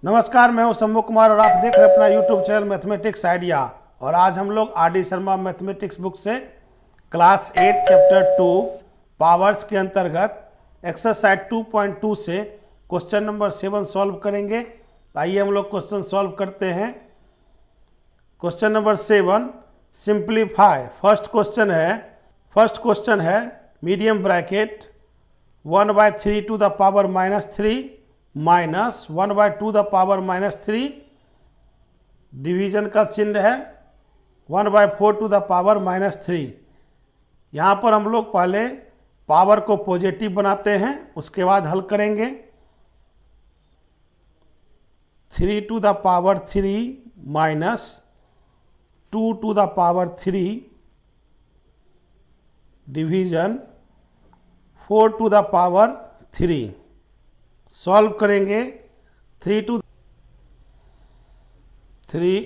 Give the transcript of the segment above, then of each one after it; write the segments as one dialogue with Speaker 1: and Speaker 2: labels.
Speaker 1: नमस्कार, मैं हूं शंभू कुमार और आप देख रहे हैं अपना यूट्यूब चैनल मैथमेटिक्स आइडिया। और आज हम लोग R D Sharma mathematics book से क्लास 8 चैप्टर 2 पावर्स के अंतर्गत एक्सरसाइज 2.2 से क्वेश्चन नंबर 7 सॉल्व करेंगे। आइए हम लोग क्वेश्चन सॉल्व करते हैं। Question number 7 simplify. First question है medium bracket 1/3 to the power -3 minus 1/2 the power -3, division का चिन्ह है 1/4 टू द पावर -3। यहाँ पर हम लोग पहले पावर को पॉजिटिव बनाते हैं, उसके बाद हल करेंगे। 3 to the power 3 minus 2 to the power 3 division 4 to the power 3। Solve करेंगे। 3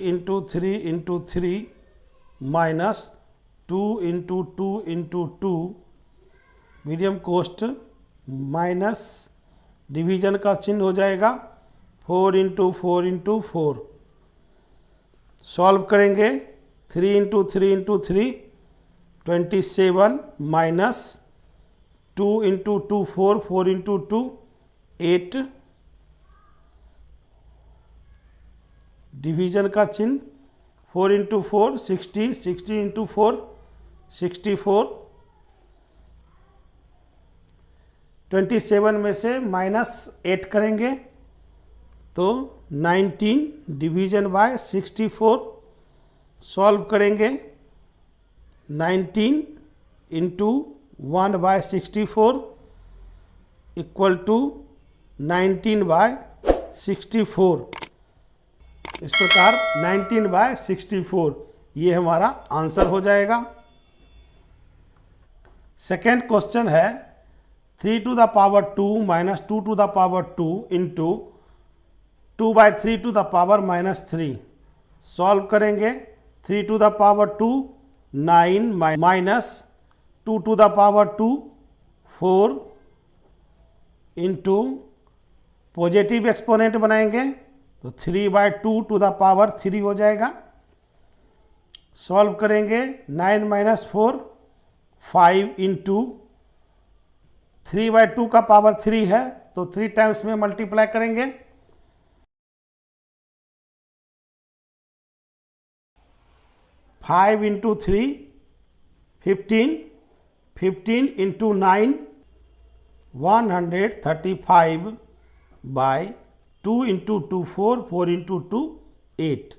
Speaker 1: इंटू 3 माइनस 2 इंटू 2 मीडियम कोस्ट माइनस डिवीजन का चिन्ह हो जाएगा 4 इंटू 4 सॉल्व करेंगे। 3 into 3 27 minus 2 into 2 4 into 2 8 division का चिन्ह 4 इंटू 4 60 इंटू 4 64। 27 में से -8 करेंगे तो 19 डिवीजन बाय 64। सॉल्व करेंगे। 19 इंटू 1/64 इक्वल टू 19/64। इस प्रकार 19/64 ये हमारा आंसर हो जाएगा। सेकेंड क्वेश्चन है 3 to the power 2 minus 2 to the power 2 into 2/3 to the power -3। Solve करेंगे। 3 to the power 2 9 minus 2 to the power 2 4 into positive exponent बनाएंगे तो 3/2 टू द पावर 3 हो जाएगा। सॉल्व करेंगे। 9 माइनस 4 5 इंटू 3/2 का पावर 3 है तो 3 टाइम्स में मल्टीप्लाई करेंगे। 5 into 3 15 into 9 135 by 2 into 2 4 into 2 8।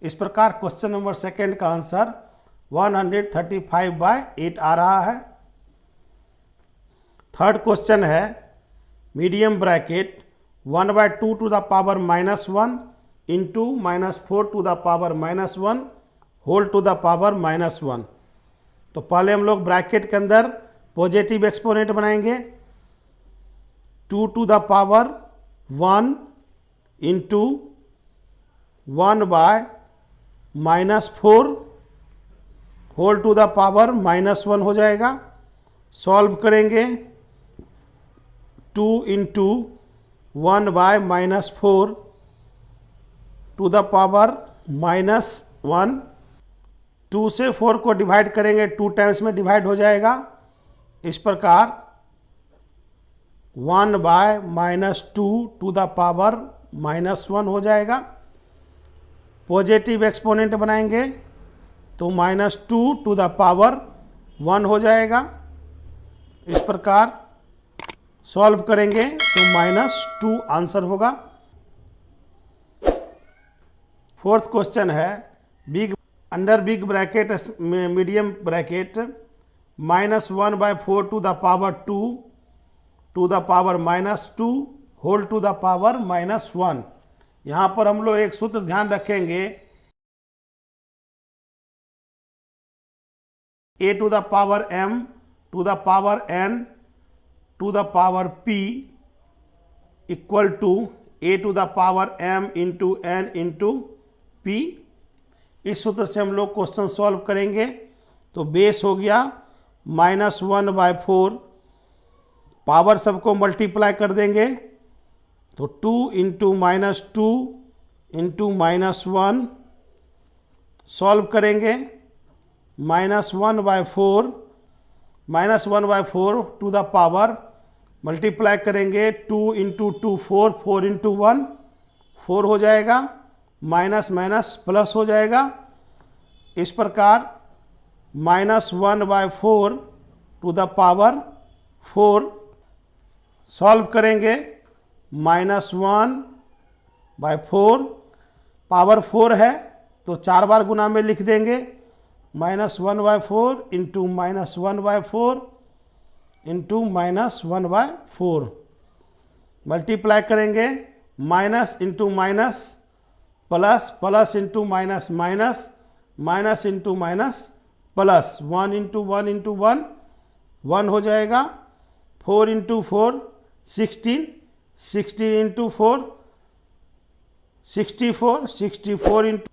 Speaker 1: इस प्रकार क्वेश्चन नंबर सेकेंड का आंसर 135/8 आ रहा है। थर्ड क्वेश्चन है medium bracket 1/2 to the power -1 into -4 to the power -1 whole to the power -1। तो पहले हम लोग ब्रैकेट के अंदर पॉजिटिव एक्सपोनेंट बनाएंगे। 2 to the power 1 into 1/-4 whole to the power -1 हो जाएगा। सॉल्व करेंगे। 2 इंटू 1/-4 टू द पावर -1। 2 से 4 को डिवाइड करेंगे 2 टाइम्स में डिवाइड हो जाएगा। इस प्रकार 1/-2 टू द पावर -1 हो जाएगा। पॉजिटिव एक्सपोनेंट बनाएंगे तो -2 टू द पावर 1 हो जाएगा। इस प्रकार सॉल्व करेंगे तो -2 आंसर होगा। फोर्थ क्वेश्चन है big bracket medium bracket -1/4 to the power 2 to the power -2 whole to the power -1। यहाँ पर हम लोग एक सूत्र ध्यान रखेंगे। a to the power m to the power n to the power p equal to a to the power m into n into p। इस सूत्र से हम लोग क्वेश्चन सॉल्व करेंगे तो बेस हो गया -1/4 पावर सबको मल्टीप्लाई कर देंगे तो 2 इंटू -2 इंटू -1 सॉल्व करेंगे, -1/4 टू द पावर मल्टीप्लाई करेंगे 2 इंटू 2 4, 4 इंटू 1 4 हो जाएगा, माइनस माइनस प्लस हो जाएगा। इस प्रकार -1/4 टू द पावर 4 सॉल्व करेंगे, -1/4 पावर 4 है तो 4 बार गुना में लिख देंगे, -1/4 इंटू -1/4 इंटू -1/4 मल्टीप्लाई करेंगे, minus into minus plus, plus into minus minus, minus into minus plus, 1 into 1 into 1 1 हो जाएगा, 4 इंटू 4 16, 16 इंटू 4 64, 64 इंटू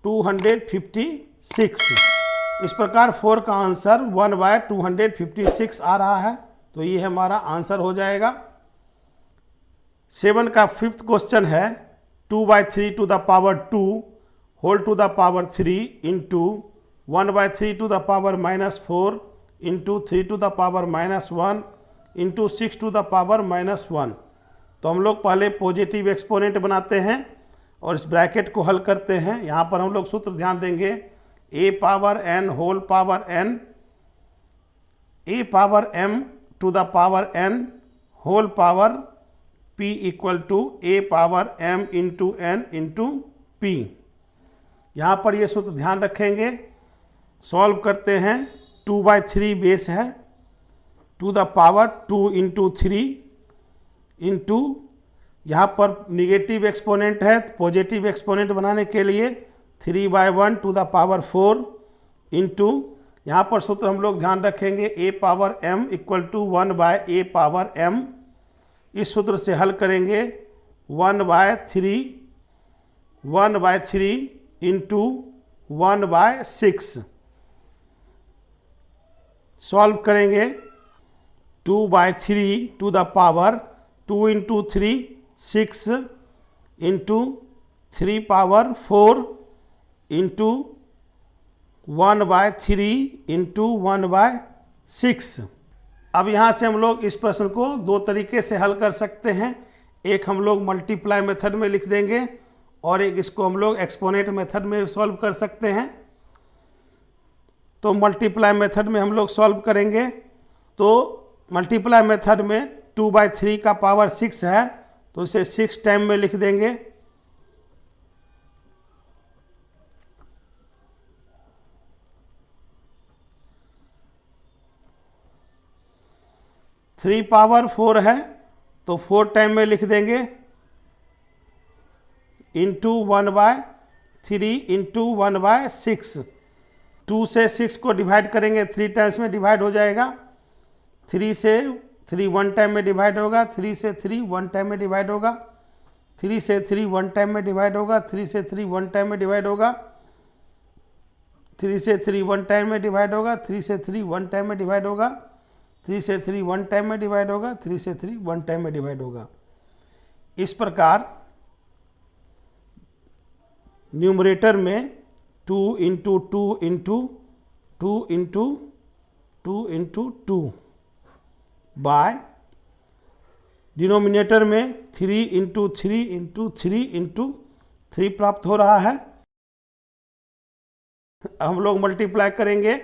Speaker 1: 256। इस प्रकार 4 का आंसर 1/256 आ रहा है, तो ये हमारा आंसर हो जाएगा। 7 का 5th क्वेश्चन है 2/3 to the power 2 whole to the power 3 into 1/3 to the power -4 into 3 to the power -1 into 6 to the power -1। तो हम लोग पहले पॉजिटिव एक्सपोनेंट बनाते हैं और इस ब्रैकेट को हल करते हैं। यहाँ पर हम लोग सूत्र ध्यान देंगे, a power n whole power n, a power m to the power n whole power p equal to a power m into n into p। यहाँ पर ये सूत्र ध्यान रखेंगे। सॉल्व करते हैं, 2/3 बेस है, to the power 2 into 3 into, यहाँ पर निगेटिव एक्सपोनेंट है, पॉजिटिव एक्सपोनेंट बनाने के लिए 3/1 टू द पावर 4 इंटू, यहाँ पर सूत्र हम लोग ध्यान रखेंगे, a power m equal to 1/a power m। इस सूत्र से हल करेंगे, 1/3 इंटू 1/6 सॉल्व करेंगे, 2/3 to the power 2 into 3 6 into 3 power 4 into 1/3 into 1/6। अब यहाँ से हम लोग इस प्रश्न को दो तरीके से हल कर सकते हैं। एक हम लोग मल्टीप्लाई मेथड में लिख देंगे और एक इसको हम लोग एक्सपोनेंट मेथड में सॉल्व कर सकते हैं। तो मल्टीप्लाई मेथड में हम लोग सॉल्व करेंगे, तो मल्टीप्लाई मेथड में 2/3 का पावर 6 है तो इसे 6 टाइम में लिख देंगे, थ्री पावर 4 है तो 4 टाइम में लिख देंगे, इंटू 1/3 इंटू 1/6। 2 से 6 को डिवाइड करेंगे, 3 टाइम्स में डिवाइड हो जाएगा, 3 से 3 1 टाइम में डिवाइड होगा, 3 से 3 1 टाइम में डिवाइड होगा, 3 से 3 1 टाइम में डिवाइड होगा, 3 से 3 1 टाइम में डिवाइड होगा, 3 से 3 1 टाइम में डिवाइड होगा, 3 से 3 1 टाइम में डिवाइड होगा, 3 से 3 1 टाइम में डिवाइड होगा, 3 से 3 1 टाइम में डिवाइड होगा। इस प्रकार न्यूमरेटर में 2 into 2 into 2 into 2 into 2 by denominator में 3 इंटू 3 इंटू 3 इंटू 3 प्राप्त हो रहा है। हम लोग मल्टीप्लाई करेंगे,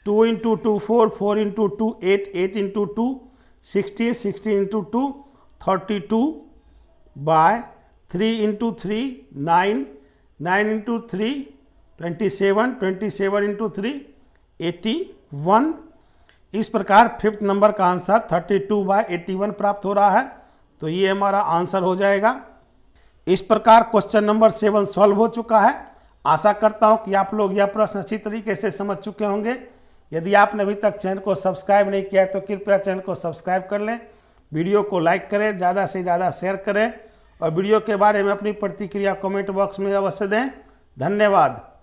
Speaker 1: 2 into 2 4, 4 into 2 8, 8 into 2 16, 16 into 2 32 by 3 into 3 9, 9 into 3 27, 27 into 3 81। इस प्रकार 5th नंबर का आंसर 32/81 प्राप्त हो रहा है, तो ये हमारा आंसर हो जाएगा। इस प्रकार क्वेश्चन नंबर 7 सॉल्व हो चुका है। आशा करता हूँ कि आप लोग यह प्रश्न अच्छी तरीके से समझ चुके होंगे। यदि आपने अभी तक चैनल को सब्सक्राइब नहीं किया है तो कृपया चैनल को सब्सक्राइब कर लें, वीडियो को लाइक करें, ज़्यादा से ज़्यादा शेयर करें और वीडियो के बारे में अपनी प्रतिक्रिया कमेंट बॉक्स में अवश्य दें। धन्यवाद।